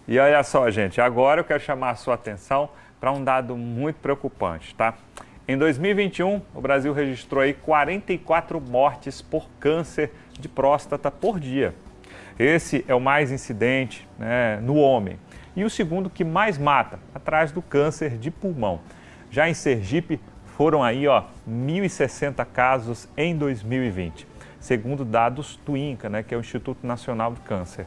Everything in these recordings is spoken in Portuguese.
E olha só, gente, agora eu quero chamar a sua atenção para um dado muito preocupante, tá? Em 2021, o Brasil registrou aí 44 mortes por câncer de próstata por dia. Esse é o mais incidente, né, no homem. E o segundo que mais mata, atrás do câncer de pulmão. Já em Sergipe, foram aí, 1.060 casos em 2020, segundo dados do INCA, né, que é o Instituto Nacional do Câncer.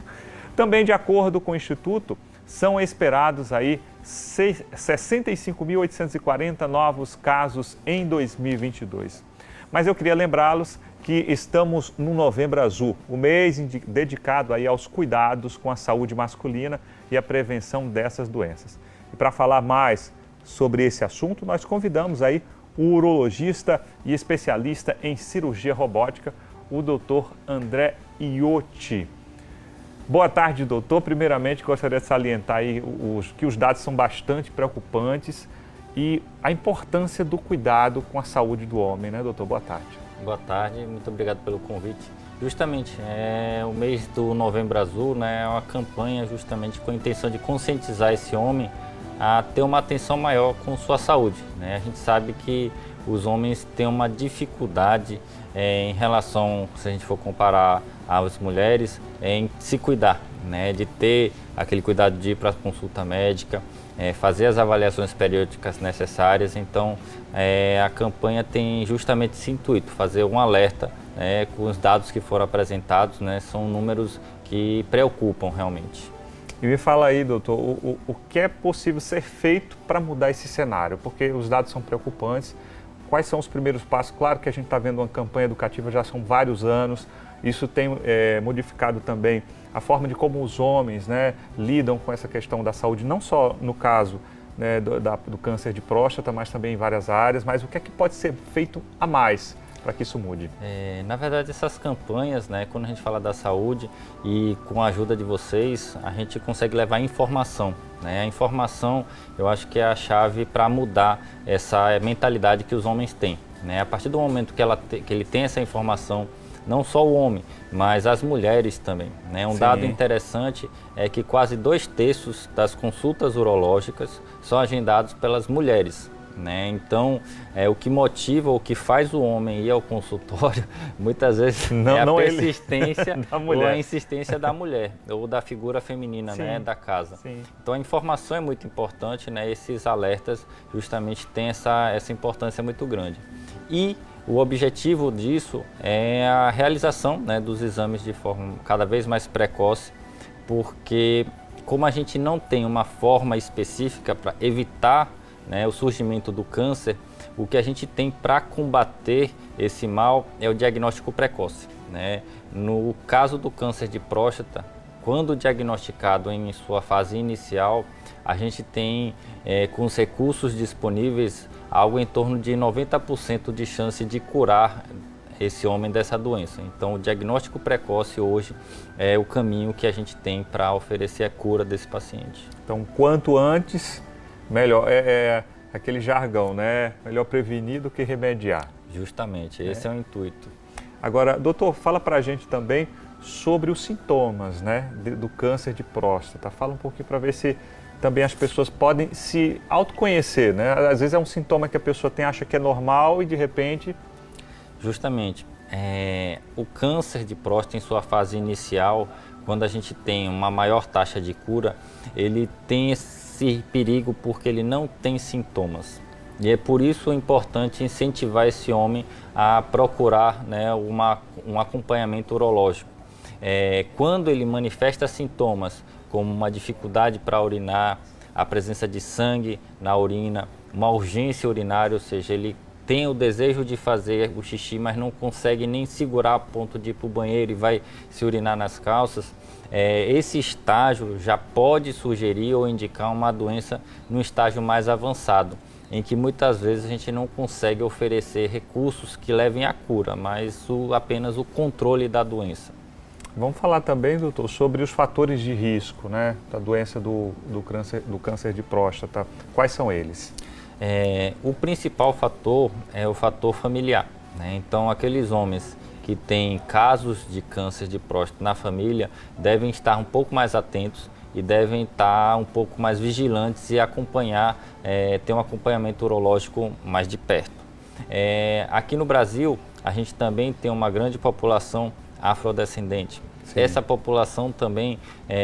Também, de acordo com o Instituto, são esperados aí 65.840 novos casos em 2022. Mas eu queria lembrá-los que estamos no Novembro Azul, o mês dedicado aí aos cuidados com a saúde masculina e a prevenção dessas doenças. E para falar mais sobre esse assunto, nós convidamos aí o urologista e especialista em cirurgia robótica, o Dr. André Iotti. Boa tarde, doutor. Primeiramente, gostaria de salientar aí que os dados são bastante preocupantes e a importância do cuidado com a saúde do homem, né, doutor? Boa tarde. Boa tarde, muito obrigado pelo convite. Justamente, o mês do Novembro Azul, né, é uma campanha justamente com a intenção de conscientizar esse homem a ter uma atenção maior com sua saúde, né? A gente sabe que os homens têm uma dificuldade em relação, se a gente for comparar às mulheres, em se cuidar, né? De ter aquele cuidado de ir para a consulta médica, fazer as avaliações periódicas necessárias. Então, a campanha tem justamente esse intuito, fazer um alerta, né, com os dados que foram apresentados, né? São números que preocupam realmente. E me fala aí, doutor, o que é possível ser feito para mudar esse cenário? Porque os dados são preocupantes. Quais são os primeiros passos? Claro que a gente está vendo uma campanha educativa já são vários anos. Isso tem modificado também a forma de como os homens, né, lidam com essa questão da saúde, não só no caso, né, do câncer de próstata, mas também em várias áreas. Mas o que é que pode ser feito a mais para que isso mude? Na verdade, essas campanhas, né, quando a gente fala da saúde e com a ajuda de vocês, a gente consegue levar informação, né? A informação, eu acho que é a chave para mudar essa mentalidade que os homens têm, né? A partir do momento que ele tem essa informação, não só o homem, mas as mulheres também, né? Um dado interessante é que quase 2/3 das consultas urológicas são agendados pelas mulheres, né? Então, o que motiva, o que faz o homem ir ao consultório, muitas vezes é a persistência ou a insistência da mulher, ou da figura feminina, né, da casa. Sim. Então, a informação é muito importante, né? Esses alertas justamente têm essa importância muito grande. E o objetivo disso é a realização, né, dos exames de forma cada vez mais precoce, porque como a gente não tem uma forma específica para evitar, né, o surgimento do câncer, o que a gente tem para combater esse mal é o diagnóstico precoce, né? No caso do câncer de próstata, quando diagnosticado em sua fase inicial, a gente tem, com os recursos disponíveis, algo em torno de 90% de chance de curar esse homem dessa doença. Então, o diagnóstico precoce hoje é o caminho que a gente tem para oferecer a cura desse paciente. Então, quanto antes, melhor. É aquele jargão, né? Melhor prevenir do que remediar. Justamente, esse é o intuito. Agora, doutor, fala pra gente também sobre os sintomas, né, do câncer de próstata. Fala um pouquinho para ver se também as pessoas podem se autoconhecer, né? Às vezes é um sintoma que a pessoa acha que é normal e de repente... Justamente. O câncer de próstata em sua fase inicial, quando a gente tem uma maior taxa de cura, ele tem esse perigo porque ele não tem sintomas. E é por isso importante incentivar esse homem a procurar, né, um acompanhamento urológico. Quando ele manifesta sintomas como uma dificuldade para urinar, a presença de sangue na urina, uma urgência urinária, ou seja, ele tem o desejo de fazer o xixi, mas não consegue nem segurar a ponto de ir para o banheiro e vai se urinar nas calças, esse estágio já pode sugerir ou indicar uma doença no estágio mais avançado, em que muitas vezes a gente não consegue oferecer recursos que levem à cura, mas apenas o controle da doença. Vamos falar também, doutor, sobre os fatores de risco, né, da doença do câncer de próstata. Quais são eles? O principal fator é o fator familiar, né? Então, aqueles homens que têm casos de câncer de próstata na família devem estar um pouco mais atentos e devem estar um pouco mais vigilantes e acompanhar, ter um acompanhamento urológico mais de perto. Aqui no Brasil, a gente também tem uma grande população afrodescendente. Sim. Essa população também,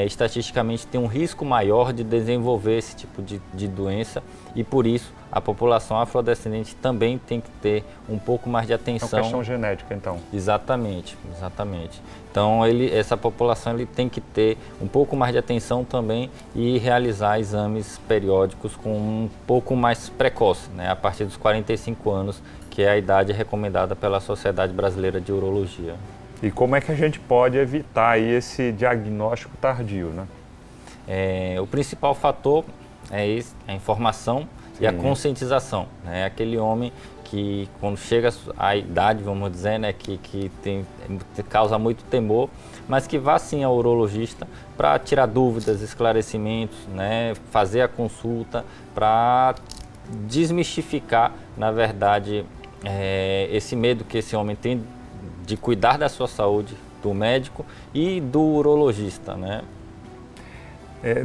estatisticamente, tem um risco maior de desenvolver esse tipo de doença e, por isso, a população afrodescendente também tem que ter um pouco mais de atenção. É uma questão genética, então. Exatamente, exatamente. Então, essa população tem que ter um pouco mais de atenção também e realizar exames periódicos com um pouco mais precoce, né, a partir dos 45 anos, que é a idade recomendada pela Sociedade Brasileira de Urologia. E como é que a gente pode evitar aí esse diagnóstico tardio, né? O principal fator é a informação. Sim. E a conscientização, né? Aquele homem que, quando chega à idade, vamos dizer, né, que causa muito temor, mas que vá sim ao urologista para tirar dúvidas, esclarecimentos, né, fazer a consulta para desmistificar, na verdade, esse medo que esse homem tem de cuidar da sua saúde, do médico e do urologista, né?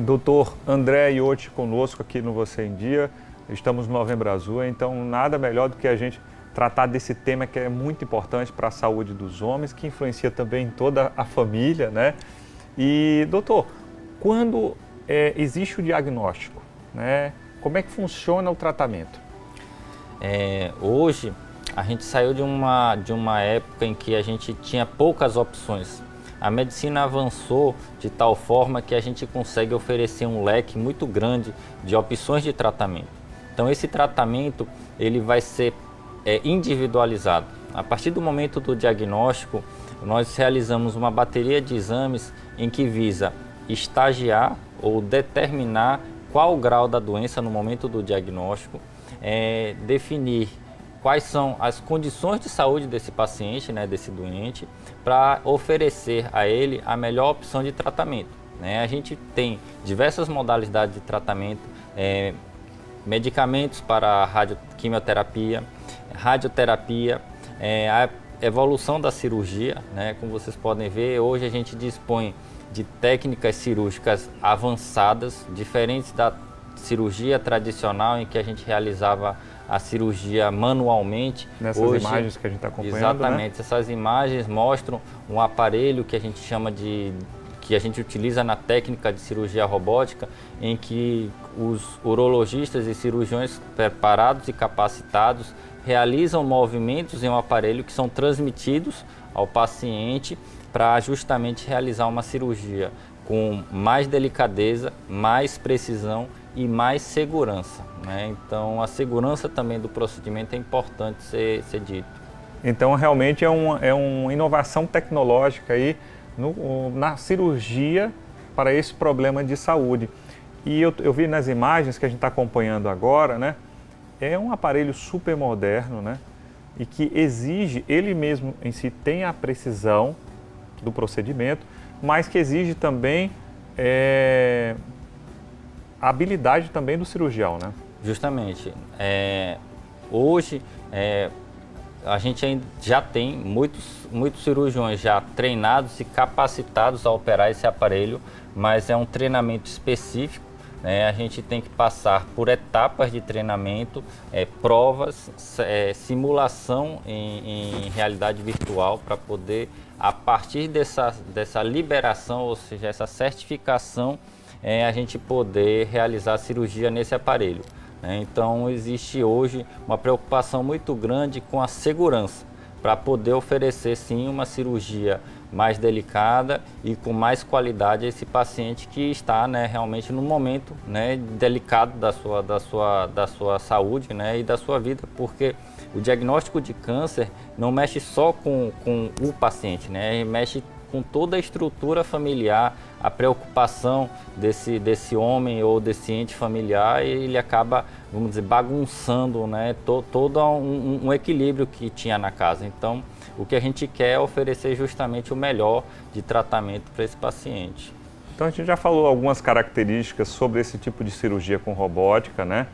Doutor André Iotti conosco aqui no Você em Dia. Estamos no Novembro Azul, então nada melhor do que a gente tratar desse tema que é muito importante para a saúde dos homens, que influencia também toda a família, né? E, doutor, quando existe o diagnóstico, né, como é que funciona o tratamento? Hoje, a gente saiu de uma época em que a gente tinha poucas opções. A medicina avançou de tal forma que a gente consegue oferecer um leque muito grande de opções de tratamento. Então, esse tratamento ele vai ser individualizado. A partir do momento do diagnóstico, nós realizamos uma bateria de exames em que visa estagiar ou determinar qual o grau da doença no momento do diagnóstico, definir quais são as condições de saúde desse paciente, né, desse doente, para oferecer a ele a melhor opção de tratamento, né? A gente tem diversas modalidades de tratamento, medicamentos para quimioterapia, radioterapia, a evolução da cirurgia, né? Como vocês podem ver, hoje a gente dispõe de técnicas cirúrgicas avançadas, diferentes da cirurgia tradicional em que a gente realizava a cirurgia manualmente. Nessas hoje, imagens que a gente está acompanhando, exatamente, né? Essas imagens mostram um aparelho que a gente chama que a gente utiliza na técnica de cirurgia robótica, em que os urologistas e cirurgiões preparados e capacitados realizam movimentos em um aparelho que são transmitidos ao paciente para justamente realizar uma cirurgia com mais delicadeza, mais precisão e mais segurança, né? Então, a segurança também do procedimento é importante ser dito. Então, realmente é uma inovação tecnológica aí na cirurgia para esse problema de saúde. E eu vi nas imagens que a gente está acompanhando agora, né? É um aparelho super moderno, né? E que exige, ele mesmo em si tem a precisão do procedimento, mas que exige também a habilidade também do cirurgião, né? Justamente. Hoje, a gente já tem muitos cirurgiões já treinados e capacitados a operar esse aparelho, mas é um treinamento específico, né? A gente tem que passar por etapas de treinamento, provas, simulação em realidade virtual para poder, a partir dessa liberação, ou seja, essa certificação, a gente poder realizar a cirurgia nesse aparelho. Então, existe hoje uma preocupação muito grande com a segurança, para poder oferecer sim uma cirurgia mais delicada e com mais qualidade a esse paciente que está, né, realmente no momento, né, delicado da sua saúde, né, e da sua vida, porque o diagnóstico de câncer não mexe só com o paciente, né, mexe com toda a estrutura familiar, a preocupação desse homem ou desse ente familiar, e ele acaba, vamos dizer, bagunçando, né, todo um equilíbrio que tinha na casa. Então, o que a gente quer é oferecer justamente o melhor de tratamento para esse paciente. Então, a gente já falou algumas características sobre esse tipo de cirurgia com robótica, né?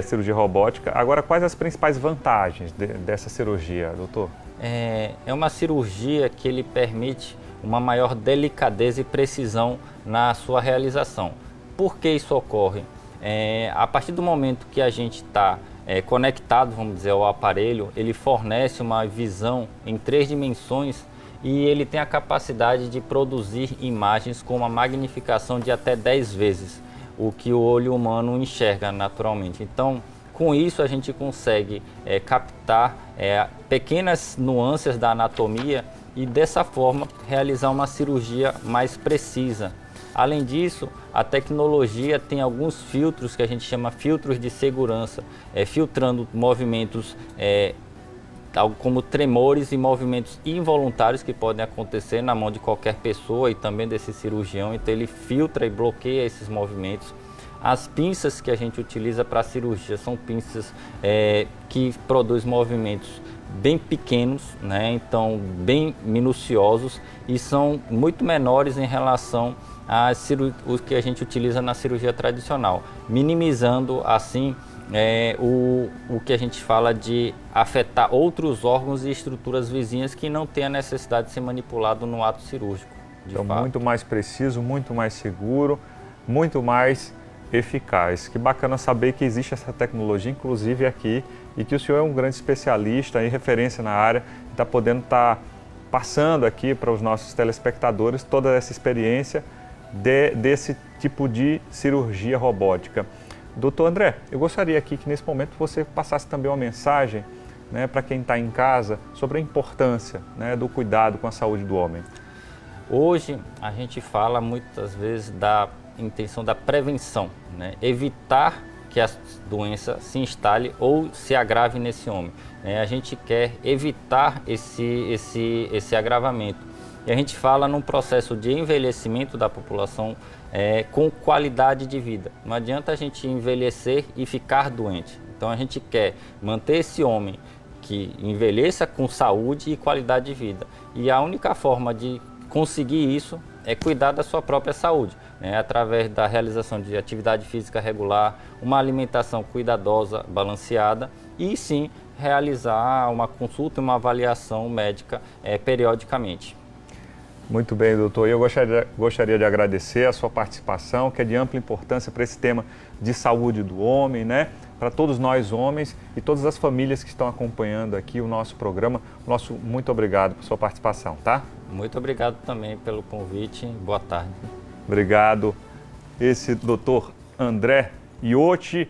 Cirurgia robótica. Agora, quais as principais vantagens dessa cirurgia, doutor? É uma cirurgia que ele permite uma maior delicadeza e precisão na sua realização. Por que isso ocorre? A partir do momento que a gente está conectado, vamos dizer, ao aparelho, ele fornece uma visão em 3 dimensões e ele tem a capacidade de produzir imagens com uma magnificação de até 10 vezes o que o olho humano enxerga naturalmente. Então, com isso a gente consegue captar pequenas nuances da anatomia e dessa forma realizar uma cirurgia mais precisa. Além disso, a tecnologia tem alguns filtros que a gente chama filtros de segurança, filtrando movimentos como tremores e movimentos involuntários que podem acontecer na mão de qualquer pessoa e também desse cirurgião. Então ele filtra e bloqueia esses movimentos. As pinças que a gente utiliza para a cirurgia são pinças que produzem movimentos bem pequenos, né? Então bem minuciosos e são muito menores em relação o que a gente utiliza na cirurgia tradicional, minimizando assim o que a gente fala de afetar outros órgãos e estruturas vizinhas que não têm a necessidade de ser manipulado no ato cirúrgico. Então, muito mais preciso, muito mais seguro, muito mais eficaz. Que bacana saber que existe essa tecnologia, inclusive aqui, e que o senhor é um grande especialista e referência na área, está podendo estar passando aqui para os nossos telespectadores toda essa experiência desse tipo de cirurgia robótica. Doutor André, eu gostaria aqui que nesse momento você passasse também uma mensagem, né, para quem está em casa sobre a importância, né, do cuidado com a saúde do homem. Hoje a gente fala muitas vezes da intenção da prevenção, né, evitar que a doença se instale ou se agrave nesse homem. A gente quer evitar esse agravamento. E a gente fala num processo de envelhecimento da população com qualidade de vida. Não adianta a gente envelhecer e ficar doente. Então a gente quer manter esse homem que envelheça com saúde e qualidade de vida. E a única forma de conseguir isso é cuidar da sua própria saúde, né? Através da realização de atividade física regular, uma alimentação cuidadosa, balanceada e sim realizar uma consulta e uma avaliação médica periodicamente. Muito bem, doutor. Eu gostaria de agradecer a sua participação, que é de ampla importância para esse tema de saúde do homem, né? Para todos nós homens e todas as famílias que estão acompanhando aqui o nosso programa. Nosso muito obrigado por sua participação, tá? Muito obrigado também pelo convite. Boa tarde. Obrigado. Esse doutor André Iotti,